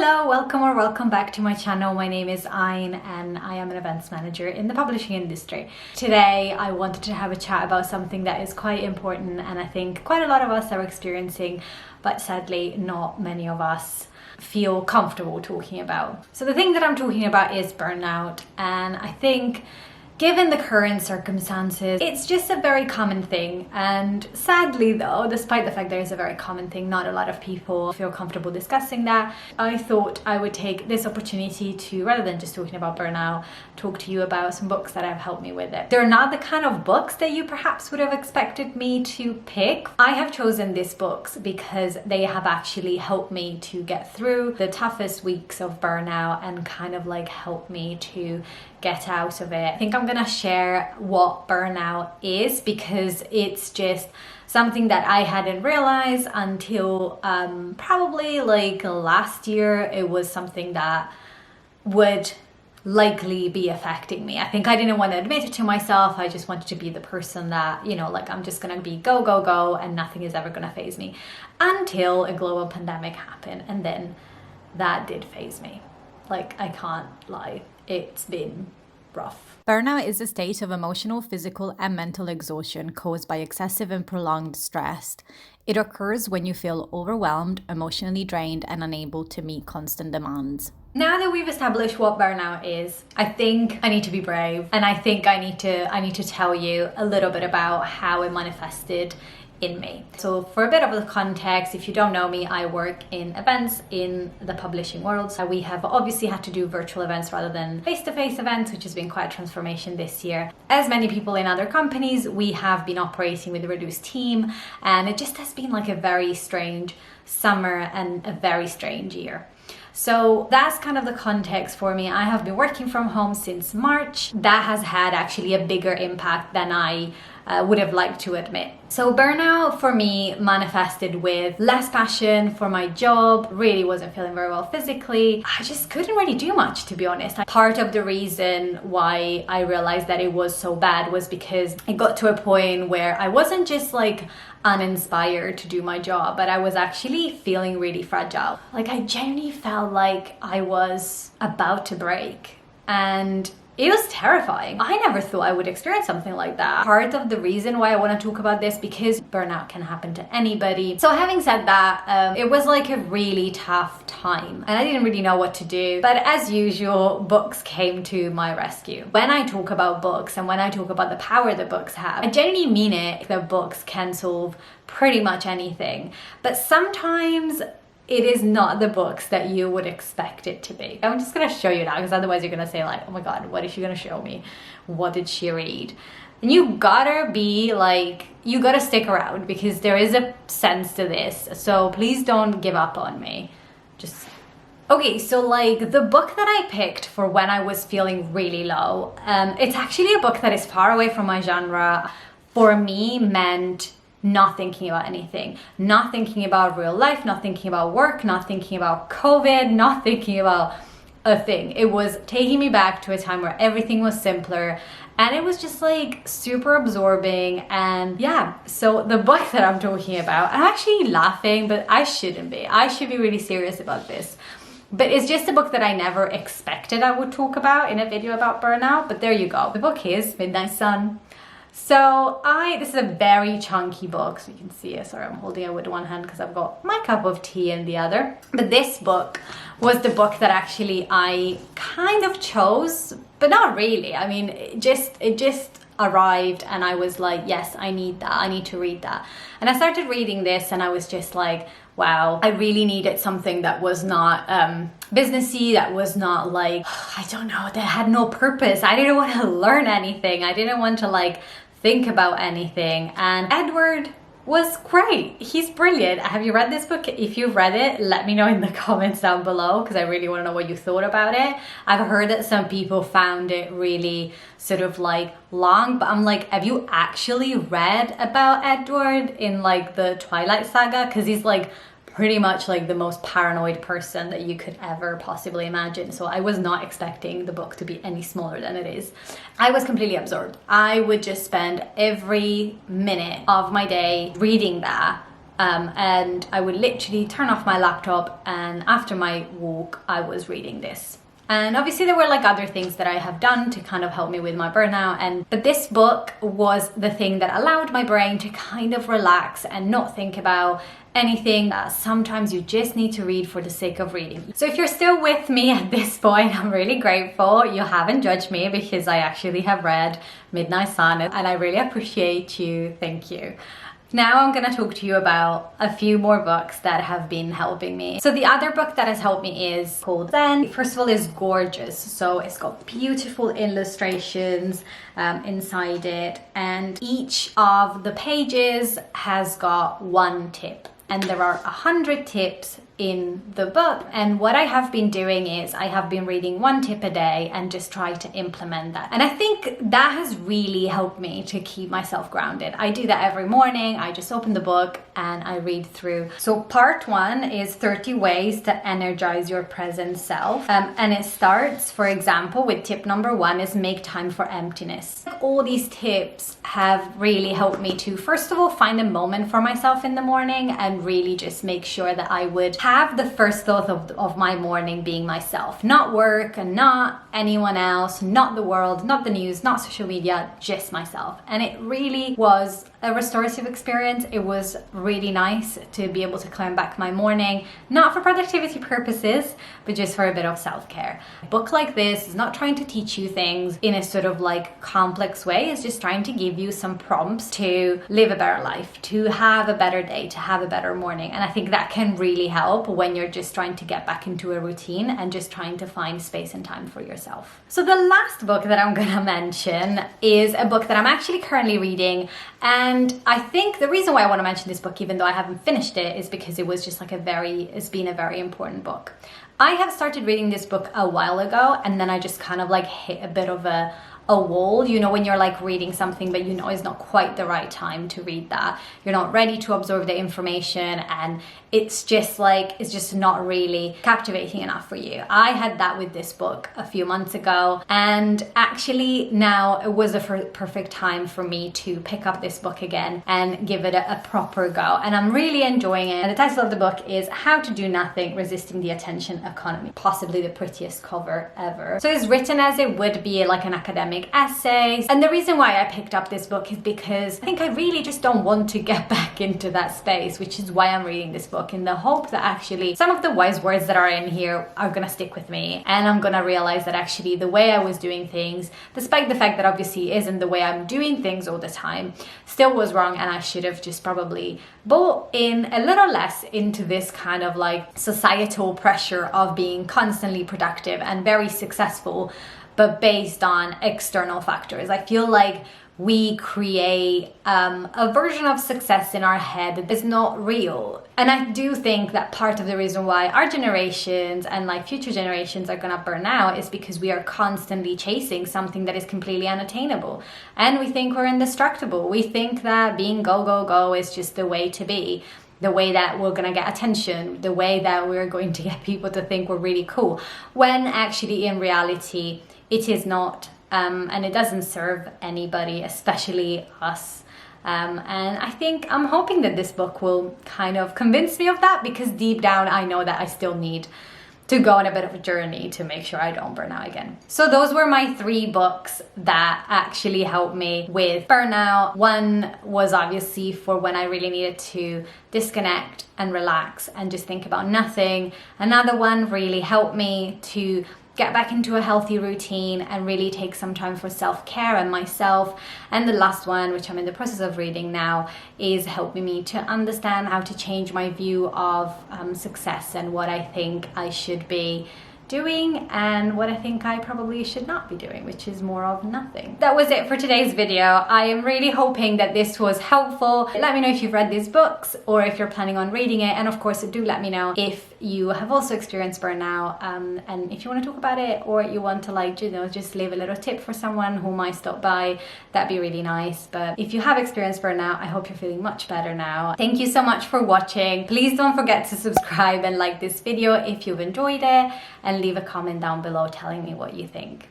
Hello, welcome back to my channel. My name is Ayn and I am an events manager in the publishing industry. Today I wanted to have a chat about something that is quite important and I think quite a lot of us are experiencing, but sadly not many of us feel comfortable talking about. So the thing that I'm talking about is burnout, and I think given the current circumstances, it's just a very common thing. And sadly though, despite the fact that it's a very common thing, not a lot of people feel comfortable discussing that. I thought I would take this opportunity to, rather than just talking about burnout, talk to you about some books that have helped me with it. They're not the kind of books that you perhaps would have expected me to pick. I have chosen these books because they have actually helped me to get through the toughest weeks of burnout and kind of like help me to get out of it. I think I'm gonna share what burnout is because it's just something that I hadn't realized until probably like last year. It was something that would likely be affecting me. I think I didn't want to admit it to myself. I just wanted to be the person that, you know, like I'm just gonna be go, go, go and nothing is ever gonna faze me until a global pandemic happened, and then that did faze me. Like, I can't lie. It's been rough. Burnout is a state of emotional, physical, and mental exhaustion caused by excessive and prolonged stress. It occurs when you feel overwhelmed, emotionally drained, and unable to meet constant demands. Now that we've established what burnout is, I think I need to be brave, and I think I need to tell you a little bit about how it manifested in me. So for a bit of the context, if you don't know me, I work in events in the publishing world. So we have obviously had to do virtual events rather than face-to-face events, which has been quite a transformation this year. As many people in other companies, we have been operating with a reduced team, and it just has been like a very strange summer and a very strange year. So that's kind of the context for me. I have been working from home since March. That has had actually a bigger impact than I would have liked to admit. So burnout for me manifested with less passion for my job, really wasn't feeling very well physically. I just couldn't really do much, to be honest. Part of the reason why I realized that it was so bad was because it got to a point where I wasn't just like uninspired to do my job, but I was actually feeling really fragile. Like I genuinely felt like I was about to break, and it was terrifying. I never thought I would experience something like that. Part of the reason why I want to talk about this, because burnout can happen to anybody. So having said that, it was like a really tough time and I didn't really know what to do. But as usual, books came to my rescue. When I talk about books and when I talk about the power that books have, I genuinely mean it, that books can solve pretty much anything. But sometimes it is not the books that you would expect it to be. I'm just gonna show you now, because otherwise you're gonna say like, oh my god, what is she gonna show me? What did she read? And you gotta be like, you gotta stick around because there is a sense to this. So please don't give up on me. Just okay, so like the book that I picked for when I was feeling really low, it's actually a book that is far away from my genre. For me, meant not thinking about anything, not thinking about real life, not thinking about work, not thinking about COVID, not thinking about a thing. It was taking me back to a time where everything was simpler and it was just like super absorbing. And yeah, so the book that I'm talking about, I'm actually laughing, but I shouldn't be. I should be really serious about this. But it's just a book that I never expected I would talk about in a video about burnout, but there you go. The book is Midnight Sun. So this is a very chunky book, so you can see it. Sorry, I'm holding it with one hand because I've got my cup of tea in the other. But this book was the book that actually I kind of chose, but not really. I mean, it just arrived and I was like, yes, I need that. I need to read that. And I started reading this and I was just like, wow, I really needed something that was not businessy, that was not like, I don't know, that had no purpose. I didn't want to learn anything. I didn't want to like think about anything. And Edward was great. He's brilliant. Have you read this book? If you've read it, let me know in the comments down below because I really want to know what you thought about it. I've heard that some people found it really sort of like long, but I'm like, have you actually read about Edward in like the Twilight Saga? Because he's like pretty much like the most paranoid person that you could ever possibly imagine. So I was not expecting the book to be any smaller than it is. I was completely absorbed. I would just spend every minute of my day reading that and I would literally turn off my laptop, and after my walk I was reading this. And obviously there were like other things that I have done to kind of help me with my burnout, but this book was the thing that allowed my brain to kind of relax and not think about anything that sometimes you just need to read for the sake of reading. So if you're still with me at this point, I'm really grateful. You haven't judged me because I actually have read Midnight Sun, and I really appreciate you. Thank you. Now I'm gonna talk to you about a few more books that have been helping me. So the other book that has helped me is called Zen. First of all, it's gorgeous. So it's got beautiful illustrations inside it, and each of the pages has got one tip. And there are 100 tips in the book, and what I have been doing is I have been reading one tip a day and just try to implement that, and I think that has really helped me to keep myself grounded. I do that every morning. I just open the book and I read through. So part 1 is 30 ways to energize your present self, and it starts, for example, with tip number 1 is make time for emptiness. All these tips have really helped me to, first of all, find a moment for myself in the morning and really just make sure that I would have the first thought of my morning being myself, not work and not anyone else, not the world, not the news, not social media, just myself. And it really was a restorative experience. It was really nice to be able to climb back my morning, not for productivity purposes, but just for a bit of self-care. A book like this is not trying to teach you things in a sort of like complex way. It's just trying to give you some prompts to live a better life, to have a better day, to have a better morning. And I think that can really help when you're just trying to get back into a routine and just trying to find space and time for yourself. So the last book that I'm gonna mention is a book that I'm actually currently reading, and I think the reason why I want to mention this book, even though I haven't finished it, is because it was just like it's been a very important book. I have started reading this book a while ago, and then I just kind of like hit a bit of a wall, you know, when you're like reading something but you know it's not quite the right time to read that, you're not ready to absorb the information, and it's just not really captivating enough for you. I had that with this book a few months ago, and actually now it was the perfect time for me to pick up this book again and give it a proper go, and I'm really enjoying it. And the title of the book is How to Do Nothing, Resisting the Attention Economy. Possibly the prettiest cover ever. So it's written as it would be like an academic essay, and the reason why I picked up this book is because I think I really just don't want to get back into that space, which is why I'm reading this book, in the hope that actually some of the wise words that are in here are gonna stick with me, and I'm gonna realize that actually the way I was doing things, despite the fact that obviously isn't the way I'm doing things all the time, still was wrong, and I should have just probably bought in a little less into this kind of like societal pressure of being constantly productive and very successful, but based on external factors. I feel like we create a version of success in our head that is not real. And I do think that part of the reason why our generations and like future generations are gonna burn out is because we are constantly chasing something that is completely unattainable. And we think we're indestructible. We think that being go, go, go is just the way to be, the way that we're gonna get attention, the way that we're going to get people to think we're really cool, when actually in reality, it is not, and it doesn't serve anybody, especially us. And I think I'm hoping that this book will kind of convince me of that, because deep down I know that I still need to go on a bit of a journey to make sure I don't burn out again. So those were my 3 books that actually helped me with burnout. One was obviously for when I really needed to disconnect and relax and just think about nothing. Another one really helped me to get back into a healthy routine and really take some time for self-care and myself. And the last one, which I'm in the process of reading now, is helping me to understand how to change my view of success and what I think I should be doing and what I think I probably should not be doing, which is more of nothing. That was it for today's video. I am really hoping that this was helpful. Let me know if you've read these books or if you're planning on reading it, and of course do let me know if you have also experienced burnout, and if you want to talk about it, or you want to, like, you know, just leave a little tip for someone who might stop by, that'd be really nice. But if you have experienced burnout, I hope you're feeling much better now. Thank you so much for watching. Please don't forget to subscribe and like this video if you've enjoyed it, and leave a comment down below telling me what you think.